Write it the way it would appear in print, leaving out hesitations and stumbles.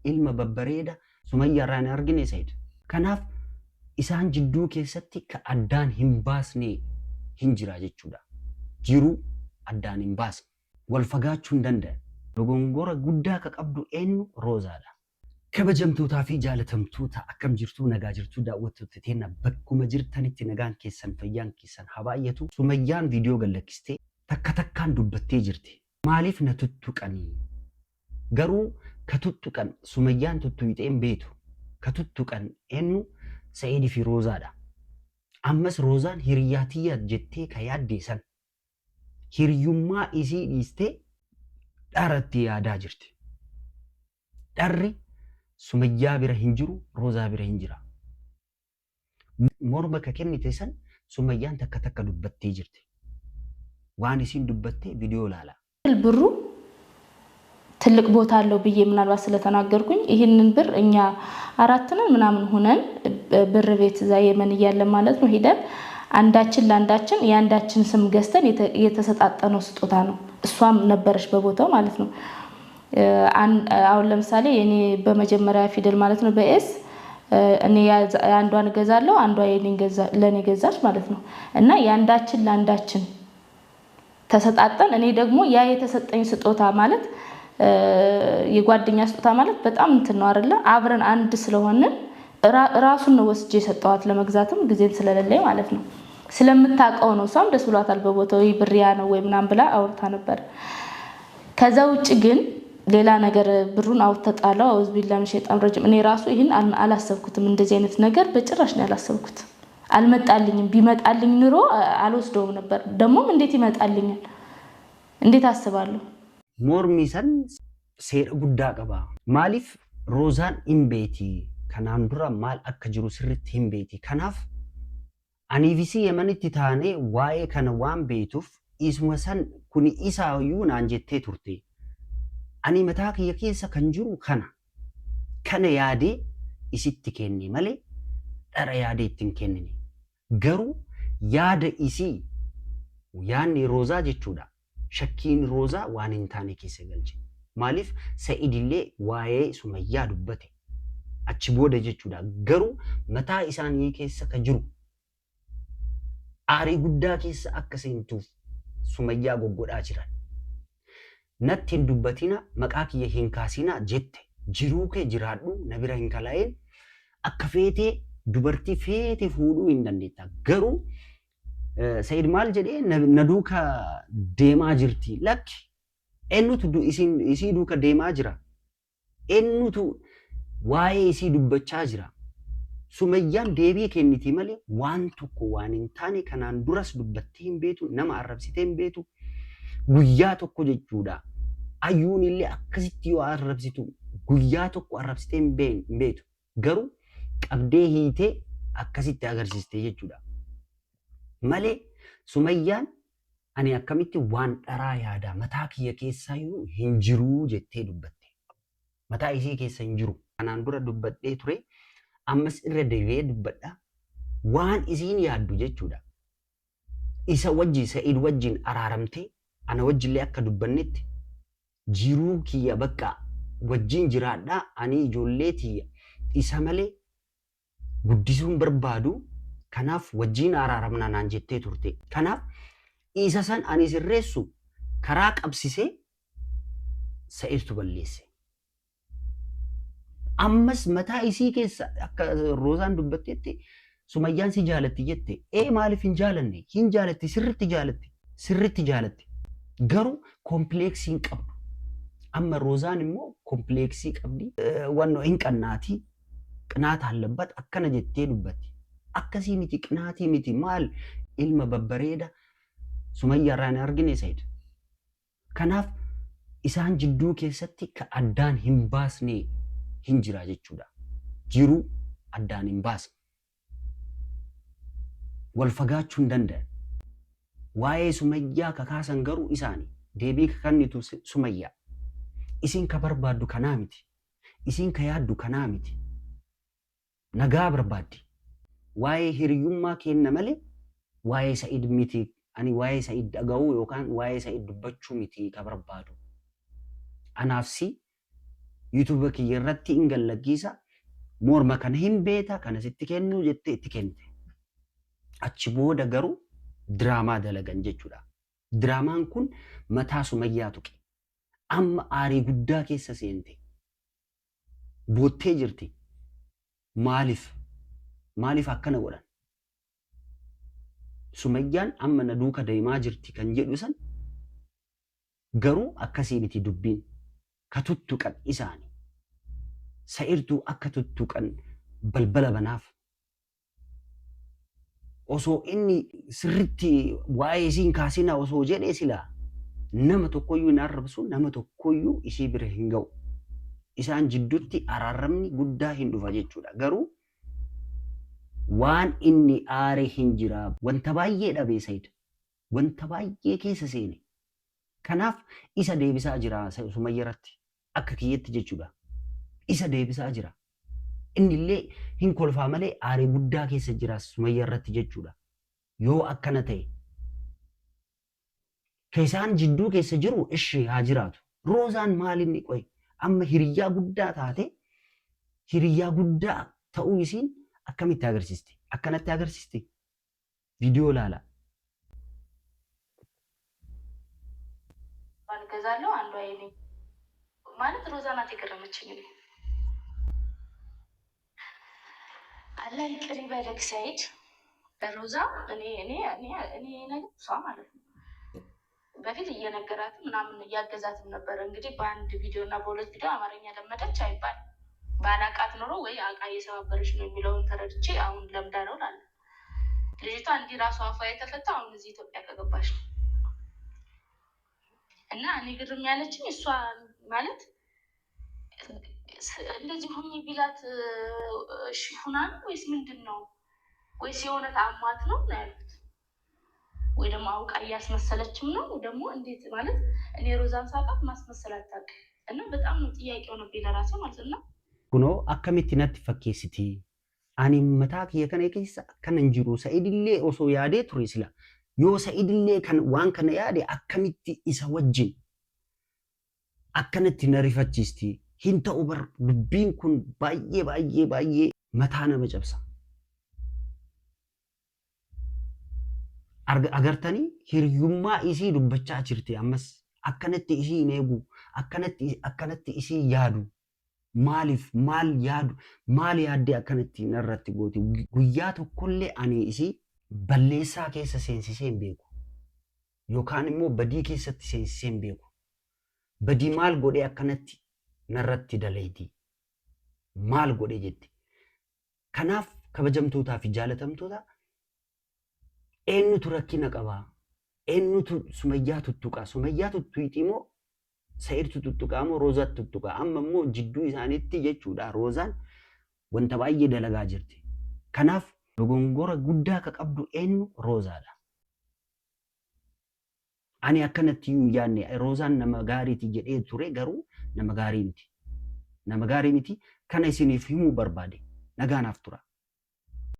ilma babbareeda Sumayyaa irraa hin argine Said. Kanaaf isaan jidduu keessatti ka addaan hin baasne hin jira jechuudha. Jiruu addaan hin baasne. Wal fagaachuu hin danda'an. Dogongora guddaa ka qabdu eenyu Roozaadha. Kabajamtootaa fi jaalatamtoota akkam jirtuu nagaa jirtuu daawwattoota teenya bakkuma jirtanitti nagaan keessan fayyaan keessan haa baay'atu. Sumayyaan viidiyoo gallakkistee takka takkaan dubbattee jirti. Maaliif na tuttuqanii? Garuu ka tuttuqan Sumayyaan tuttuqxeen beetu. Ka tuttuqan eenyu Sa'iid fi Roozaadha. Ammas Roozaan hiriyaa tiyya jettee ka yaaddeessan. Hiriyummaa isii dhiistee dharatti yaadaa jirti. Dharri Sumayyaa bira hin jiru, Roozaa bira hin jira. Morma ka kennite san Sumayyaan takka takka dubbattee jirti. Waan isin dubbattee ቪዲዮ ላላ ብሩ ትልቅ ቦታ አለው ብዬ ምናልባት ስለተናገርኩኝ ይሄንን ብር እኛ አራትነን ምናምን ሆነን ብር ቤት እዛ የመን እያለ ማለት ነው ሄደን አንዳችን ለአንዳችን ያንዳችን ስም ገዝተን የተሰጣጠነው ስጦታ ነው። እሷም ነበረች በቦታው ማለት ነው። አሁን ለምሳሌ እኔ በመጀመሪያ ፊደል ማለት ነው በኤስ እኔ አንዷን ገዛለሁ አንዷ ለኔ ገዛች ማለት ነው። እና ያንዳችን ለአንዳችን ተሰጣጠን እኔ ደግሞ ያ የተሰጠኝ ስጦታ ማለት የጓደኛ ስጦታ ማለት በጣም እንትን ነው አይደለ? አብረን አንድ ስለሆነ ራሱን ነው ወስጄ ሰጣዋት ለመግዛትም ጊዜን ስለሌለኝ ማለት ነው። ስለምታቀው ነው እሷም ደስ ብሏታል በቦታው ይብሪያ ነው ወይ ምናምን ብላ አውርታ ነበር። ከዛ ውጪ ግን ሌላ ነገር ብሩን አውጥተጣለው አውዝ ቢላም ሸይጣን ረጅም እኔ ራሱ ይሄን አላሰብኩትም። እንደዚህ አይነት ነገር በጭራሽ ነው ያላሰብኩት። አልመጣልኝም። ቢመጣልኝ ኑሮ አልወስደውም ነበር። ደሞም እንዴት ይመጣልኛል? እንዴት አስባለሁ? ሞርሚሰን ሴር ጉዳ ቀባ ማሊፍ ሮዛን ኢምቤቲ ከናንዱራ ማል አከጅሩ ስርት ኢምቤቲ ከናፍ አኒቪሲ የመንት ታኔ ዋዬ ከነዋን ቤቱፍ ኢስመሰን ኩኒ ኢሳዩ ናንጀቴ ቱርቴ አኒ መታክ የኬሰ ከንጅሩ ከነ ያዴ ኢሲት ኬኒ መሌ ጠረ ያዴ ትንኬኒ ገሩ ያደ ኢሲ ያኔ ሮዛ ጀቹዳ ሸኪን ሮዛ ዋንን ታኔ ኬሰ ገልጂ ማሊፍ ሰኢድሌ ዋዬ ሱመያ ዱበቴ አቺ ቦደ ጀቹዳ ገሩ መታ ኢሳን የኬሰ ከጅሩ አሪ ጉዳ ኬሰ አከሰንቱ ሱመያ ጎጎዳ ጅራን ነትን ዱበቲና መቃክ የሂንካሲና ጀቴ ጅሩከ ጅራዱ ነብረ ሂንካላይን አከፌቴ ዱበርቲ ፌቴ ፉዱ እንደንዴታ ገሩ ሰይድ ማል ጀዴ ነዱካ ዴማ ጅርቲ ለክ ኤኑቱ ኢሲ ዱካ ዴማ ጅራ ኤኑቱ ዋዬ ኢሲ ዱበቻ ጅራ ሱመያን ዴቢ ከኒቲ መሌ ዋንቱኮ ዋንን ታኔ ከናን ዱረስ ዱበቲን ቤቱ ነማ አረብሲቴን ቤቱ ጉያ ቶኮ ጀቹዳ አዩን ኢሌ አከሲቲ አረብሲቱ ጉያ ቶኮ አረብሲቴን ቤቱ ገሩ ቀብዴ ሂቴ አከሲቲ አገርሲስቴ ጀቹዳ መሌ ሱመያን አኔ አከሚቲ ዋን ጠራ ያዳ መታክ የኬሳዩ ሂንጅሩ ጀቴ ዱበቴ መታ ኢሲ ኬሳ ሂንጅሩ አናን ዱረ ዱበቴ ቱሬ አመስ ኢረ ደቤ ዱበዳ ዋን ኢሲን ያዱ ጀቹዳ ኢሳ ወጂ ሰኢድ ወጂን አራረምቴ አነ ወጅሌ አከ ዱበኔት ጂሩ ኪያ በቃ ወጂን ጅራዳ አኒ ጆሌቲ ኢሳ መሌ ጉዲሱን በርባዱ ከናፍ ወጂን አራረምና ናንጀቴ ቱርቴ ከናፍ ኢሳሰን አኒ ሲሬሱ ከራ ቀብሲሴ ሰኢድቱ በሌሴ አመስ መታ ኢሲ ኬሳ አከ ሮዛን ዱበቴቲ ሱመያን ሲጃለቲ ጀቴ ማሊፍ እንጃለኒ ሂንጃለቲ ስርት ጃለቲ ገሩ ኮምፕሌክሲን ቀብዱ አመ ሮዛን ሞ ኮምፕሌክሲ ቀብዲ ወኖ እንቀናቲ ቅናት አለበት አከነ ጀቴ ዱበቲ አከሲ ሚቲ ቅናቲ ሚቲ ማል ኢልመ በበሬዳ ሱመያ ራን አርግኔ ሰይድ ከናፍ ኢሳን ጅዱ ኬሰቲ ከአዳን ሂምባስኔ ሂንጅራ ጀቹዳ ጅሩ አዳን ሂምባስ ወልፈጋቹ እንደንደ ዋዬ ሱመያ ከካሰን ገሩ ኢሳኒ ዴቢ ከከኒቱ ሱመያ ኢሲን ከበርባዱ ከናሚቲ ኢሲን ከያዱ ከናሚቲ ነጋ በርባዲ ዋዬ ሂሪዩማ ኬነ መሌ ዋዬ ሰኢድ ሚቲ አኒ ዋዬ ሰኢድ ደጋው ዮካን ዋዬ ሰኢድ ዱበቹ ሚቲ ከበርባዱ አናፍሲ YouTube kiyya irratti hin gallagiisa morma kana hin beeta kana sitti kennu jettee itti kennite. Achi booda garuu diraamaa dalagan jechuudha. Diraamaan kun mataa Sumayyaa tuqe. Amma aarii guddaa keessa seente. Boottee jirti. Maaliif akkana godhan? Sumayyaan amma na duuka deemaa jirti kan jedhu san garuu akkasii miti dubbiin. Ka tuttuqan isaani. Sa'irtuu akka tuttuqan balbala banaaf. Osoo inni sirritti waa'ee isiin kaasinaa osoo jedhee silaa nama tokkoyyuu hin arrabsu nama tokkoyyuu ishii bira hin ga'u. Isaan jidduutti araaramni guddaa hin dhufa jechuudha. Garuu waan inni aare hin jira. Wanta baay'ee dhabee Said. Wanta baay'ee keessa seene. Kanaaf isa deebisaa jira Sumayyaa irratti. Akka kiyyetti jechuudha. Isa deebisaa jira. Inni illee hin kolfaa malee aarii guddaa keessa jira Sumayyaa irratti jechuudha. Yoo akkana ta'e keessaan jidduu keessa jiru ishee haa jiraatu. Roozaan maalinni qoy amma hiriyyaa guddaa taate hiriyyaa guddaa ta'uu isiin akkamitti agarsiisti? Akkanatti agarsiisti? Viidiyoo ilaala. ገዛለሁ አንዷ የኔ ማለት ሮዛ ናት የገረመችኝ። አላህ ይቅር ይበልክ ሰይድ። በሮዛ እኔ ነገር እሷ ማለት ነው በፊት እየነገራት ምናምን እያገዛትም ነበር። እንግዲህ በአንድ ቪዲዮ እና በሁለት ቪዲዮ አማርኛ ለመደች አይባል ባላቃት ኖሮ ወይ አቃ እየሰባበረች ነው የሚለውን ተረድቼ አሁን ለምዳ ነው ላለ ልጅቷ እንዲህ ራሷ አፏ የተፈታ አሁን እዚህ ኢትዮጵያ ከገባች ነው። እና እኔ ግርም ያለችኝ እሷ ማለት እንደዚህ ሁኚ ቢላት እሺ ሁና ነው ወይስ ምንድን ነው? ወይስ የሆነ አሟት ነው ያሉት? ወይ ደግሞ አውቃ እያስመሰለችም ነው ደግሞ እንዴት ማለት እኔ ሮዛን ሳቃት ማስመሰል አታውቅም። እና በጣም ነው ጥያቄ ሆነብኝ ለራሴ ማለት ነው። ኩኖ akkamitti natti fakkeessiti ani mataa kiyya kana keessa akkan hin jiru Sa'idillee osoo yaadee ture sila yoo Sa'idillee kan waan kana yaade akkamitti isa wajjin akkanatti na rifachiisti hin ta'u bar dubbiin kun baay'ee mataa nama cabsa. Agartanii hiriyummaa isii dubbachaa jirti ammas akkanatti isii hin eegu akkanatti isii yaadu maaliif maal yaadu maal yaaddee akkanatti narratti gooti guyyaa tokkollee ani isii balleessaa keessa seensisee hin beeku yookaan immoo badii keessatti seensisee hin beeku badii maal godhee akkanatti narratti daleetii maal godhee jetti. Kanaaf kabajamtootaa fi jaalatamtoota eenyutu rakkina qabaa? Eenyutu Sumayyaa tuttuqaa? Sumayyaa tuttuqii moo Sa'idtu tuttuqaa moo Roozaatu tuttuqaa? Amma immoo jidduu isaaniitti jechuudha Roozaan wanta baay'ee dalagaa jirti. Kanaaf dogongora guddaa ka qabdu eenyu Roozaadha. Ani akkanatti iyyuu yaadne Roozaan nama gaariiti jedhee ture garuu nama gaarii miti. Nama gaarii miti kana isiniif himuu barbaade nagaanaaf tura.